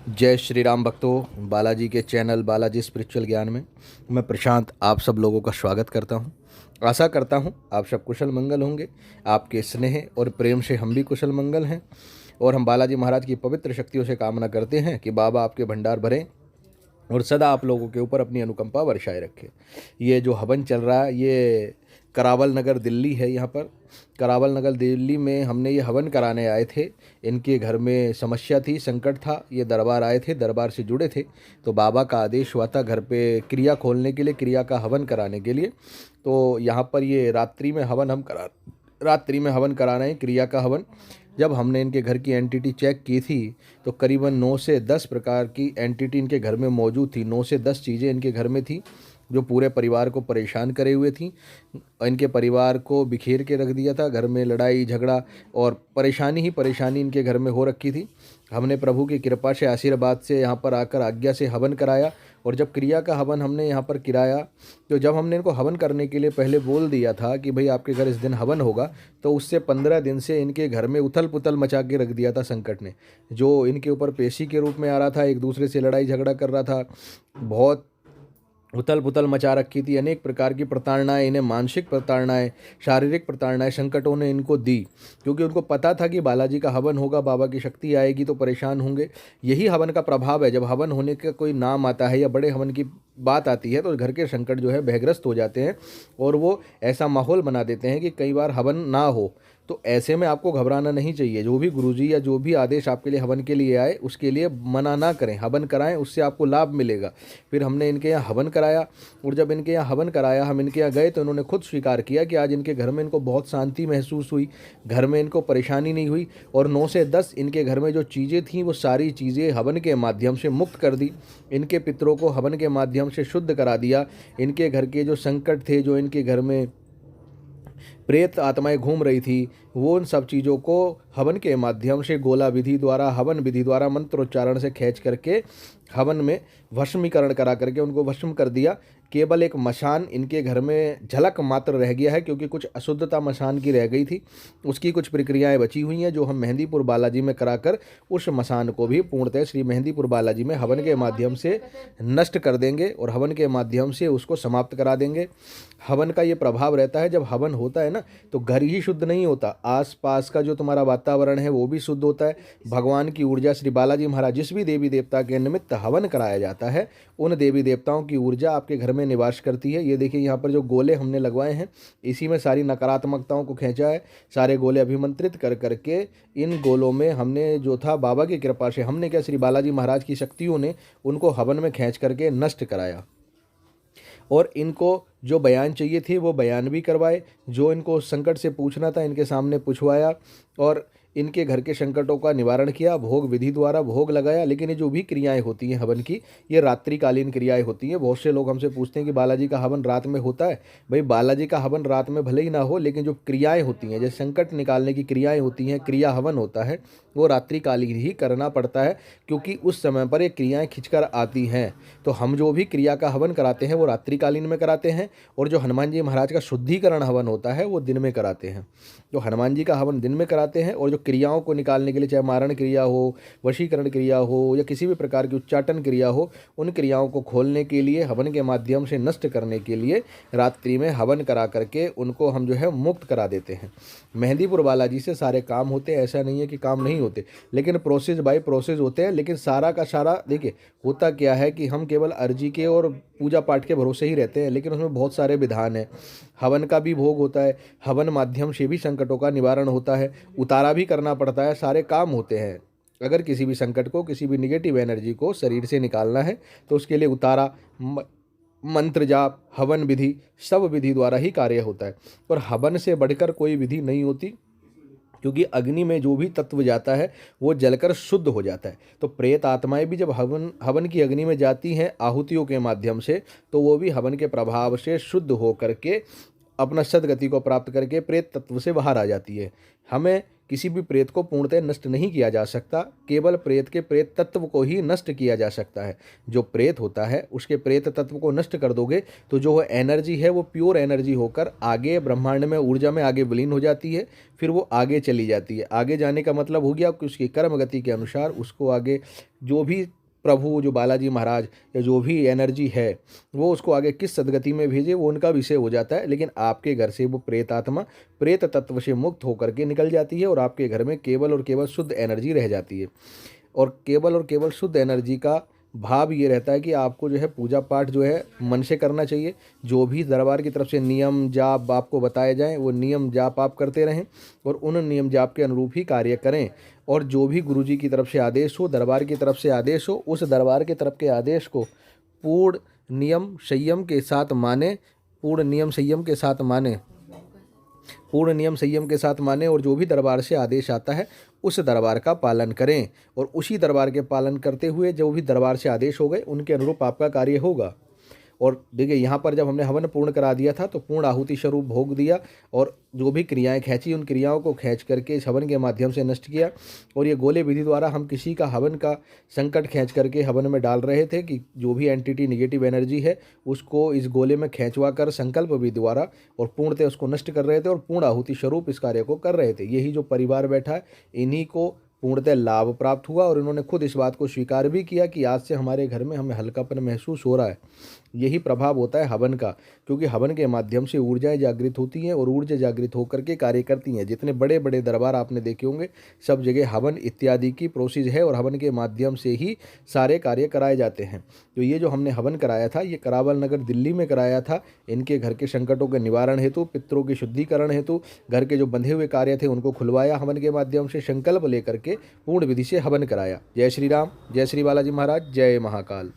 जय श्री राम भक्तों, बालाजी के चैनल बालाजी स्पिरिचुअल ज्ञान में मैं प्रशांत आप सब लोगों का स्वागत करता हूं। आशा करता हूं आप सब कुशल मंगल होंगे। आपके स्नेह और प्रेम से हम भी कुशल मंगल हैं और हम बालाजी महाराज की पवित्र शक्तियों से कामना करते हैं कि बाबा आपके भंडार भरें और सदा आप लोगों के ऊपर अपनी अनुकंपा वर्षाए रखे। ये जो हवन चल रहा है ये करावल नगर दिल्ली है। यहाँ पर करावल नगर दिल्ली में हमने ये हवन कराने आए थे। इनके घर में समस्या थी, संकट था। ये दरबार आए थे, दरबार से जुड़े थे, तो बाबा का आदेश हुआ था घर पे क्रिया खोलने के लिए, क्रिया का हवन कराने के लिए। तो यहाँ पर ये रात्रि में हवन करा रहे हैं, क्रिया का हवन। जब हमने इनके घर की एंटिटी चेक की थी तो करीबन 9 से 10 प्रकार की एंटिटी इनके घर में मौजूद थी। 9 से 10 चीज़ें इनके घर में थी जो पूरे परिवार को परेशान करे हुए थी। इनके परिवार को बिखेर के रख दिया था। घर में लड़ाई झगड़ा और परेशानी ही परेशानी इनके घर में हो रखी थी। हमने प्रभु की कृपा से, आशीर्वाद से यहाँ पर आकर आज्ञा से हवन कराया। और जब क्रिया का हवन हमने यहाँ पर कराया तो जब हमने इनको हवन करने के लिए पहले बोल दिया था कि भाई आपके घर इस दिन हवन होगा, तो उससे 15 दिन से इनके घर में उथल पुथल मचा के रख दिया था संकट ने। जो इनके ऊपर पेशी के रूप में आ रहा था, एक दूसरे से लड़ाई झगड़ा कर रहा था, बहुत उथल पुथल मचा रखी थी। अनेक प्रकार की प्रताड़नाएं, इन्हें मानसिक प्रताड़नाएं, शारीरिक प्रताड़नाएं संकटों ने इनको दी, क्योंकि उनको पता था कि बालाजी का हवन होगा, बाबा की शक्ति आएगी तो परेशान होंगे। यही हवन का प्रभाव है। जब हवन होने का कोई नाम आता है या बड़े हवन की बात आती है तो घर के संकट जो है भयग्रस्त हो जाते हैं और वो ऐसा माहौल बना देते हैं कि कई बार हवन ना हो। तो ऐसे में आपको घबराना नहीं चाहिए। जो भी गुरुजी या जो भी आदेश आपके लिए हवन के लिए आए उसके लिए मना ना करें, हवन कराएं, उससे आपको लाभ मिलेगा। फिर हमने इनके यहाँ हवन कराया और जब इनके यहाँ हवन कराया, हम इनके यहाँ गए तो इन्होंने खुद स्वीकार किया कि आज इनके घर में इनको बहुत शांति महसूस हुई, घर में इनको परेशानी नहीं हुई। और 9 से 10 इनके घर में जो चीज़ें थीं वो सारी चीज़ें हवन के माध्यम से मुक्त कर दी। इनके पितरों को हवन के माध्यम से शुद्ध करा दिया। इनके घर के जो संकट थे, जो इनके घर में प्रेत आत्माएं घूम रही थी, वो उन सब चीज़ों को हवन के माध्यम से गोला विधि द्वारा, हवन विधि द्वारा मंत्रोच्चारण से खींच करके हवन में भस्मीकरण करा करके उनको भस्म कर दिया। केवल एक मशान इनके घर में झलक मात्र रह गया है, क्योंकि कुछ अशुद्धता मशान की रह गई थी। उसकी कुछ प्रक्रियाएं बची हुई हैं जो हम मेहंदीपुर बालाजी में कराकर उस मशान को भी पूर्णतः श्री मेहंदीपुर बालाजी में हवन के माध्यम से नष्ट कर देंगे और हवन के माध्यम से उसको समाप्त करा देंगे। हवन का ये प्रभाव रहता है, जब हवन होता है ना तो घर ही शुद्ध नहीं होता, आसपास का जो तुम्हारा वातावरण है वो भी शुद्ध होता है। भगवान की ऊर्जा, श्री बालाजी महाराज जिस भी देवी देवता के निमित्त हवन कराया जाता है उन देवी देवताओं की ऊर्जा आपके घर में निवास करती है। ये देखिए यहाँ पर जो गोले हमने लगवाए हैं इसी में सारी नकारात्मकताओं को खींचा है। सारे गोले अभिमंत्रित कर करके इन गोलों में हमने जो था बाबा की कृपा से, हमने क्या श्री बालाजी महाराज की शक्तियों ने उनको हवन में खींच करके नष्ट कराया। और इनको जो बयान चाहिए थे वो बयान भी करवाए, जो इनको संकट से पूछना था इनके सामने पूछवाया और इनके घर के संकटों का निवारण किया। भोग विधि द्वारा भोग लगाया। लेकिन ये जो भी क्रियाएं होती हैं हवन की, ये रात्रिकालीन क्रियाएं होती हैं। बहुत से लोग हमसे पूछते हैं कि बालाजी का हवन रात में होता है। भाई बालाजी का हवन रात में भले ही ना हो, लेकिन जो क्रियाएं होती हैं, जैसे संकट निकालने की क्रियाएं होती हैं, क्रिया हवन होता है, वो रात्रिकालीन ही करना पड़ता है, क्योंकि उस समय पर ये क्रियाएं खिंचकर आती हैं। तो हम जो भी क्रिया का हवन कराते हैं वो रात्रिकालीन में कराते हैं और जो हनुमान जी महाराज का शुद्धिकरण हवन होता है वो दिन में कराते हैं। तो हनुमान जी का हवन दिन में कराते हैं और जो क्रियाओं को निकालने के लिए, चाहे मारण क्रिया हो, वशीकरण क्रिया हो या किसी भी प्रकार की उच्चाटन क्रिया हो, उन क्रियाओं को खोलने के लिए, हवन के माध्यम से नष्ट करने के लिए रात्रि में हवन करा करके उनको हम जो है मुक्त करा देते हैं। मेहंदीपुर बालाजी से सारे काम होते हैं, ऐसा नहीं है कि काम नहीं होते, लेकिन प्रोसेस बाय प्रोसेस होते हैं। लेकिन सारा का सारा देखिए होता क्या है कि हम केवल अर्जी के और पूजा पाठ के भरोसे ही रहते हैं, लेकिन उसमें बहुत सारे विधान हैं। हवन का भी भोग होता है, हवन माध्यम से भी संकटों का निवारण होता है, उतारा भी करना पड़ता है, सारे काम होते हैं। अगर किसी भी संकट को, किसी भी निगेटिव एनर्जी को शरीर से निकालना है तो उसके लिए उतारा, मंत्र जाप, हवन विधि, सब विधि द्वारा ही कार्य होता है। और हवन से बढ़कर कोई विधि नहीं होती, क्योंकि अग्नि में जो भी तत्व जाता है वो जलकर शुद्ध हो जाता है। तो प्रेत आत्माएं भी जब हवन की अग्नि में जाती हैं आहुतियों के माध्यम से, तो वो भी हवन के प्रभाव से शुद्ध हो करके अपना सदगति को प्राप्त करके प्रेत तत्व से बाहर आ जाती है। हमें किसी भी प्रेत को पूर्णतः नष्ट नहीं किया जा सकता, केवल प्रेत के प्रेत तत्व को ही नष्ट किया जा सकता है। जो प्रेत होता है उसके प्रेत तत्व को नष्ट कर दोगे तो जो एनर्जी है वो प्योर एनर्जी होकर आगे ब्रह्मांड में ऊर्जा में आगे विलीन हो जाती है, फिर वो आगे चली जाती है। आगे जाने का मतलब हो गया कि उसकी कर्म गति के अनुसार उसको आगे जो भी प्रभु जो बालाजी महाराज या जो भी एनर्जी है वो उसको आगे किस सदगति में भेजे वो उनका विषय हो जाता है। लेकिन आपके घर से वो प्रेत आत्मा प्रेत तत्व से मुक्त होकर के निकल जाती है और आपके घर में केवल और केवल शुद्ध एनर्जी रह जाती है। और केवल शुद्ध एनर्जी का भाव ये रहता है कि आपको जो है पूजा पाठ जो है मन से करना चाहिए। जो भी दरबार की तरफ से नियम जाप आपको बताए जाएं वो नियम जाप आप करते रहें और उन नियम जाप के अनुरूप ही कार्य करें। और जो भी गुरुजी की तरफ से आदेश हो, दरबार की तरफ से आदेश हो, उस दरबार की तरफ के आदेश को पूर्ण नियम संयम के साथ माने, पूर्ण नियम संयम के साथ माने, पूर्ण नियम संयम के साथ माने। और जो भी दरबार से आदेश आता है उस दरबार का पालन करें और उसी दरबार के पालन करते हुए जो भी दरबार से आदेश हो गए उनके अनुरूप आपका कार्य होगा। और देखिए यहाँ पर जब हमने हवन पूर्ण करा दिया था तो पूर्ण आहुति स्वरूप भोग दिया और जो भी क्रियाएं खींची उन क्रियाओं को खींच करके इस हवन के माध्यम से नष्ट किया। और ये गोले विधि द्वारा हम किसी का हवन का संकट खींच करके हवन में डाल रहे थे कि जो भी एंटिटी निगेटिव एनर्जी है उसको इस गोले में खींचवा कर संकल्प विधि द्वारा और पूर्णतः उसको नष्ट कर रहे थे और पूर्ण आहुति स्वरूप इस कार्य को कर रहे थे। यही जो परिवार बैठा है इन्हीं को पूर्णतः लाभ प्राप्त हुआ और इन्होंने खुद इस बात को स्वीकार भी किया कि आज से हमारे घर में हमें हल्कापन महसूस हो रहा है। यही प्रभाव होता है हवन का, क्योंकि हवन के माध्यम से ऊर्जाएं जागृत होती हैं और ऊर्जा जागृत होकर के कार्य करती हैं। जितने बड़े बड़े दरबार आपने देखे होंगे सब जगह हवन इत्यादि की प्रोसेस है और हवन के माध्यम से ही सारे कार्य कराए जाते हैं। तो ये जो हमने हवन कराया था ये करावल नगर दिल्ली में कराया था। इनके घर के संकटों के निवारण हेतु, पितरों के शुद्धिकरण हेतु, घर के जो बंधे हुए कार्य थे उनको खुलवाया हवन के माध्यम से, संकल्प लेकर के पूर्ण विधि से हवन कराया। जय श्री राम, जय श्री बालाजी महाराज, जय महाकाल।